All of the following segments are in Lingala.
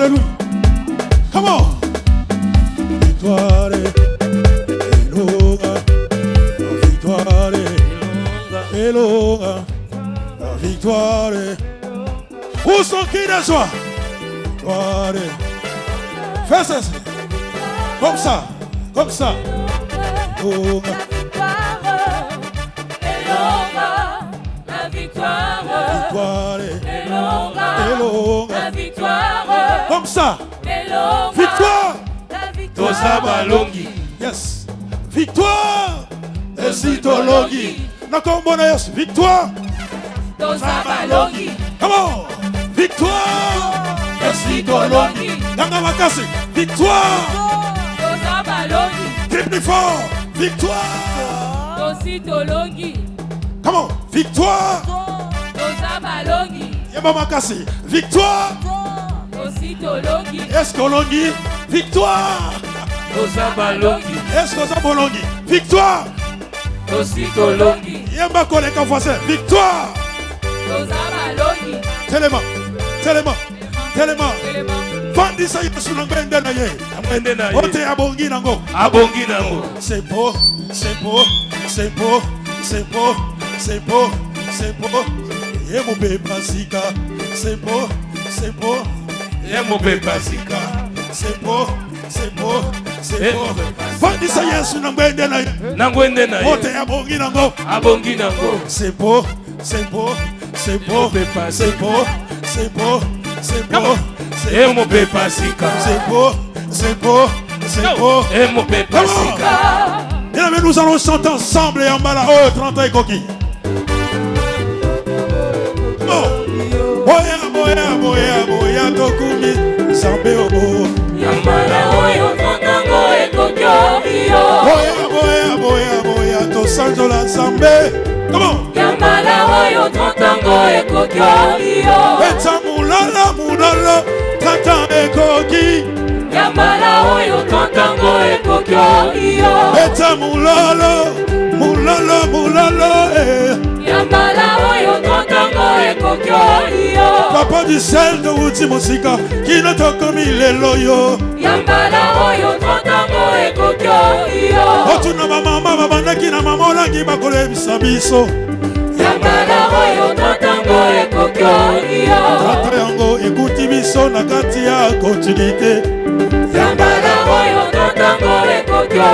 Alléluia. Come on. Victoire est longue. La victoire est longue. La victoire est... Où sont qui de joie? Victoire est... Fais ça. Comme ça. Comme ça. Longue. La victoire est longue. La victoire comme ça. est longue. Victoire. La victoire. Tosaba longi. Yes. Victoire. Et si to longi. Nakon bonus. Victoire. Tosaba longi. Come on. Victoire. Et si to longi. Nanga makasi. Victoire. Tosaba longi. Très plus fort. Victoire. Tosi to longi. Come on. Victoire. Tosaba longi. Yema makasi. Victoire. Tosi to longi. Est-ce qu'on longi? Victoire. Tosaba longi. Est-ce qu'on s'en longi? Victoire. Tosito longi. Yema koleka voisin. Victoire. Tosaba longi. Tellement. Tellement. Tellement. Élément. Fandi sa yesu na ngwende na ye. Amwende na ye. Ote abongi nango. Abongi nango. C'est beau, c'est beau, c'est beau, c'est beau, c'est beau, c'est beau. Et mon bébé Basika, c'est beau, c'est beau. Yemo bebasika. C'est beau, c'est beau, c'est Eh, beau. mon Fandi sa yesu na ngwende na ye. Nangwende na ye. Ote abongi nango. Abongi nango. C'est beau, c'est beau, c'est beau, c'est beau, c'est beau, c'est beau, c'est Yemo bebasika. c'est beau, c'est beau, c'est beau. Yemo bebasika. Bien aimé, nous allons chanter ensemble et en bas là, oh, 30 ans et coquille. Oh, boya, boya, boya, boya, tokumi, sambe obo. Yambala oyo tontango ekokyo. Boya, boya, boya, boya, to sanjola sambe. Comment? Yambala oyo tontango ekokyo. Eta mulala, mulala, 30 ans et coquille. Yambala oyo tontango ekokyo. Eta mulala, mulala, mulala, eh. Yambala oyo tontango ekokyo. Papa du sel de Wuti Mosika, qui ne t'a commis les loyaux. Yambala oyo tontango ekokyo. Otuna mama mama qui na mama langi bakole bisabiso. Yambala oyo tontango ekokyo. Tata yango ekuti biso na kati ya continuité. Yambala oyo tontango ekokyo.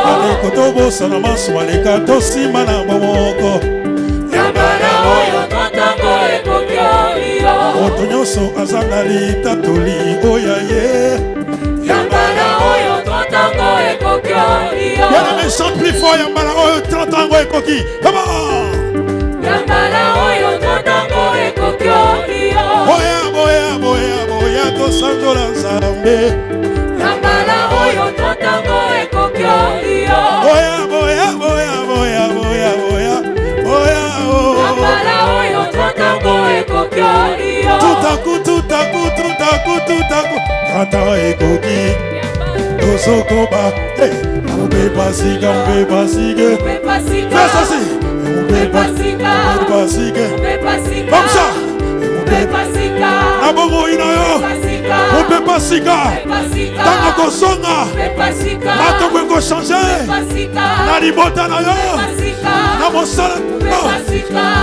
Ale kotobo sana maswaleka tosima na bomoko. Yambala oyo tontango ekokyo. Oto nyonso azangali tatoli oya ye. Yambala oyo tontango ekokyo. Bien aimé, chante plus fort yambala oyo 30 ans ekoki. Come on. Yambala oyo tontango ekokyo. Boya boya boya boya to sanjola nzambe. Yambala oyo tontango ekokyo. Boya boya boya boya boya boya boya oh. Yambala oyo tontango ekokyo. Tout à coup, tout à coup, tout à coup, tout à coup. Tata ekoki, toso koba. Hey, mbe basika, mbe basike. Fais ça si. Mbe basika, mbe basike. Comme ça. Mbe basika. Nabongo inayo. Mbe basika. Tango kosonga. Mato kwengo changer. Na libota na yo. Na mosala.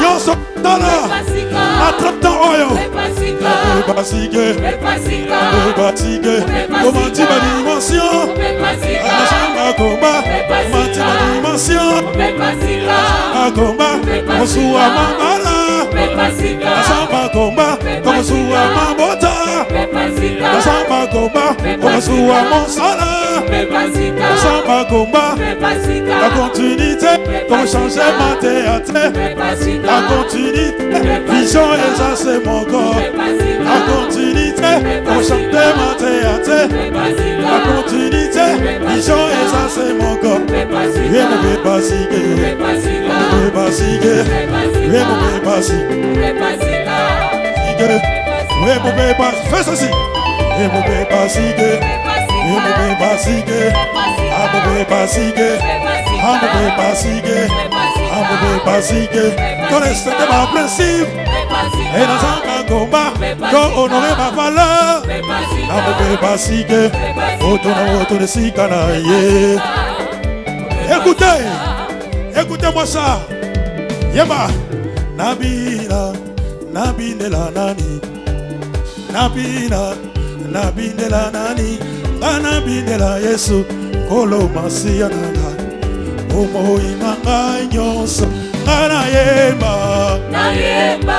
Nyonso tala. Na 30 ans oyo. Mbe basike. Mbe basike. Comment tu ma dimension? Anasanga komba. Comment tu ma dimension? Akomba. Osuwa mangala. Asamba komba. Osuwa mabota. Asamba komba. Osuwa monsala. Asamba komba. La continuité. Comme changer ma théâtre. La continuité. Vision et ça c'est mon corps. La continuité. Comme chanter ma théâtre. La continuité. Vision et ça c'est mon corps. Viens me basique. Me basique. Viens me basique. Fais ceci. Viens me basique. Viens me basique. Amo basique. Amo basique. Amo basique. Con este tema principio. Et dans un combat, donc honorer ma valeur. Namoube basike, otono de sikanaye. Écoutez-moi ça. Yema, Nabina, Nabinela nani, Nabina, Nabinela nani, Nabinela Yesu, Kolo Masianana, Omo inanga nyonso, Nayema, Nayemba,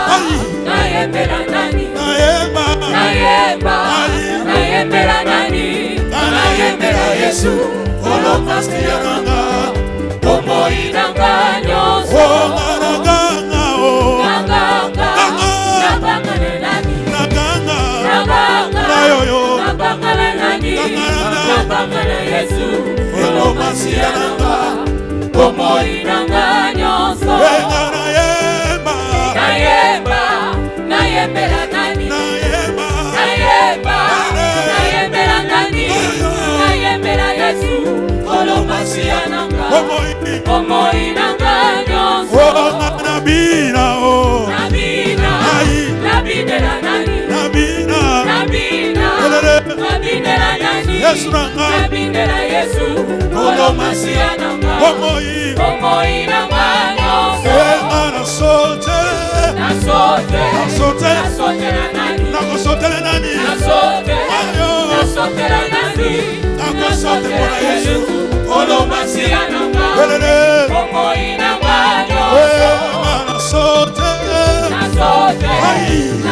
Nayembela nani, Nayema, Nayemba, Nayembela nani, Nayembela Yesu, Kolo Masianana, Omo inanga nyonso. Yesu, Olo Masiananga, Omo inanga nyonso. Nayema, Nayemba, Nayembela nani, Nayemba, Nayembela nani, Nayembela Yesu, Olo Masiananga, Omo inanga nyonso. Nabina, Nabina, Nabinela nani, Nabina, Nabina, Nabinela nani, Nabinela Yesu, Olo Masiananga, Omo inanga nyonso. Nasote Nasotela nani, nakosotela nani, nasotela nani, nasotela Yesu, Olo Masiananga, Omo inanga nyonso.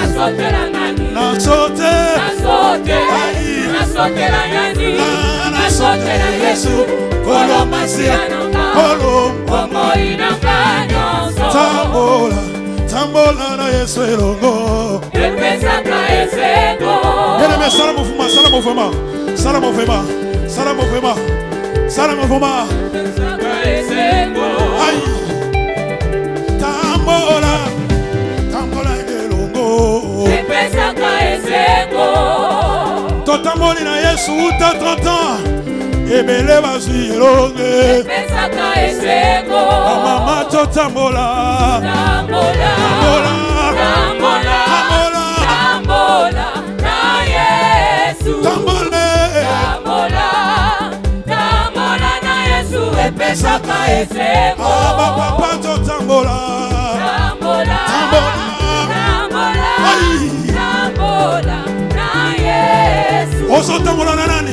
Nasotela nani, nasotela nani, nasotela Yesu, Olo Masiananga, Omo inanga nyonso. Tambola na Yesu elongo. Epesaka esengo. Bien-aimé, sala mouvement. Epesaka esengo. Aïe. Tambola elongo. Epesaka esengo. Totamboli na Yesu uta 30 ans. Ebele bazwi elonge. Epesaka esengo. Mama totambola. Tambola na Yesu. Tambola na Yesu. Epesaka esengo. Papa totambola. Tambola na Yesu. Ozotambola na nani?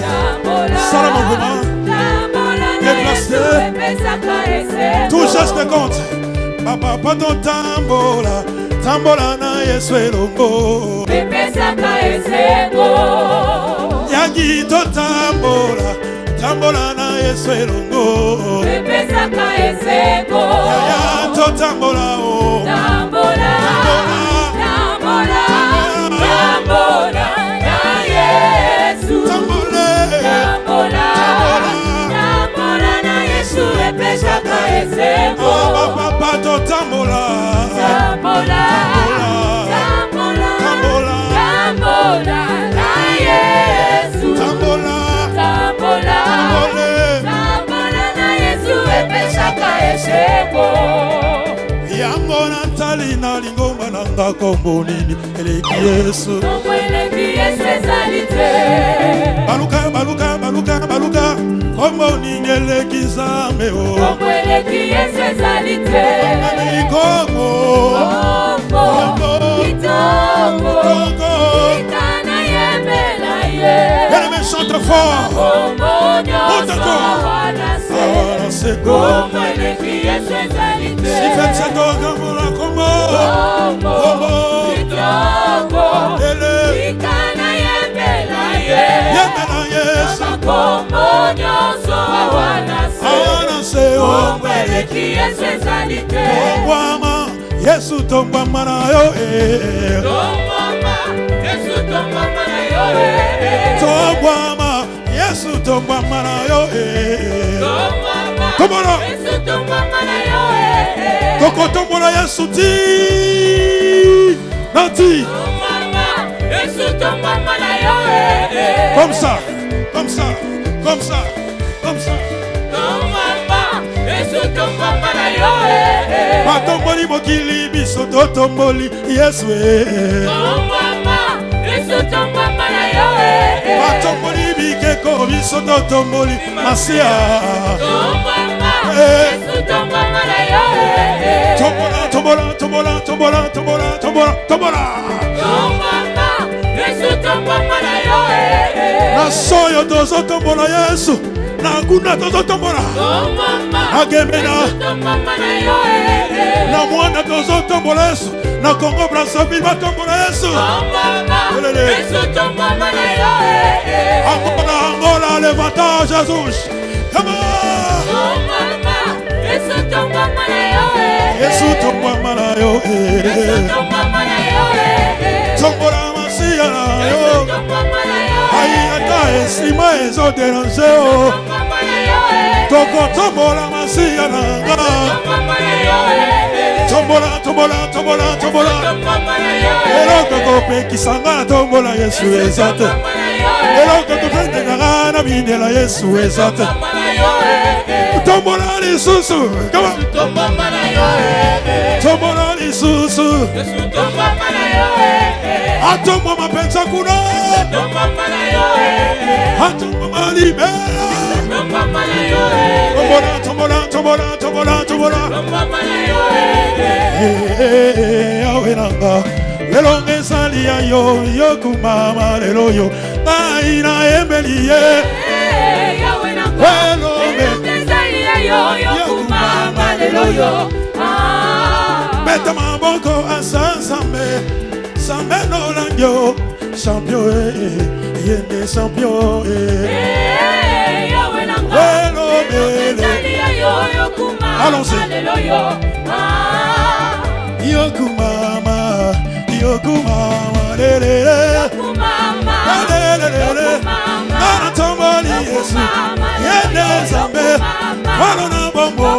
Sala mouvement. Tout geste compte. Papa tambola na Yesu elongo. Epesaka esengo. Yagi to tambola na Yesu elongo. Epesaka esengo. Yaya to tambola o. Tambola na Yesu. Tambola na Yesu. Epesaka esengo. Papa to tambola. Tambola na Yesu. Tambola na Yesu. Epesaka esengo. Yango natali na lingomba nanga kombo nini eleki Yesu. Kombo eleki Yesu ezali te. Baluka kombo nini eleki Nzambe o. Kombo eleki Yesu ezali te. Kombo kitoko kitana yembela ye. Bien-aimé, chante fort. Kombo nyonso wana se. Kombo eleki Yesu ezali te. Si faites cet orgue la kombo kitoko kitana yembela ye. Yesu. Kombo nyonso wana se. Kombo eleki Yesu ezali te. Yesu tongwama na yo Yesu tongwama na yo Tokotombola Yesu ti Nanti Comme ça Tomboli mokili biso to tomboli Yesu Tomboli bikeko biso to tomboli Masia Tombola tombola tombola tombola tombola tombola Na soyo tozo tombola Yesu Na kuna tozo tombola Agemena Na mwana tozo tombola Yesu Na Congo Brazzaville ba tombola Yesu Angola levanta Jesus Come on Yesu tombola yo Tombola Masia yo Ayata esima ezo déranger Toko tombola Masia nanga Tombola tombola tombola tombola Eloko kope kisanga tombola Yesu ezate Eloko kopende ngana bindela Yesu ezate Tombola lisusu Kama Tombola lisusu Atombo mapenza kuna Atombo malibera Tombola tombola tombola tombola tombola Yawe nanga Lelo ngesali ya yo Yokumama lelo yo Naina embeliye Yawe nanga Lelo ngesali ya yo Yokumama lelo yo Meta maboko asansambe Sambe no langyo Champion Yende champion Yawe nanga Lelo ngesali ya yo Yokumama lelo yo Yokumama Yokumama lele Yokumama lele Nana tomboli Yesu Yende zambe Walo na bombo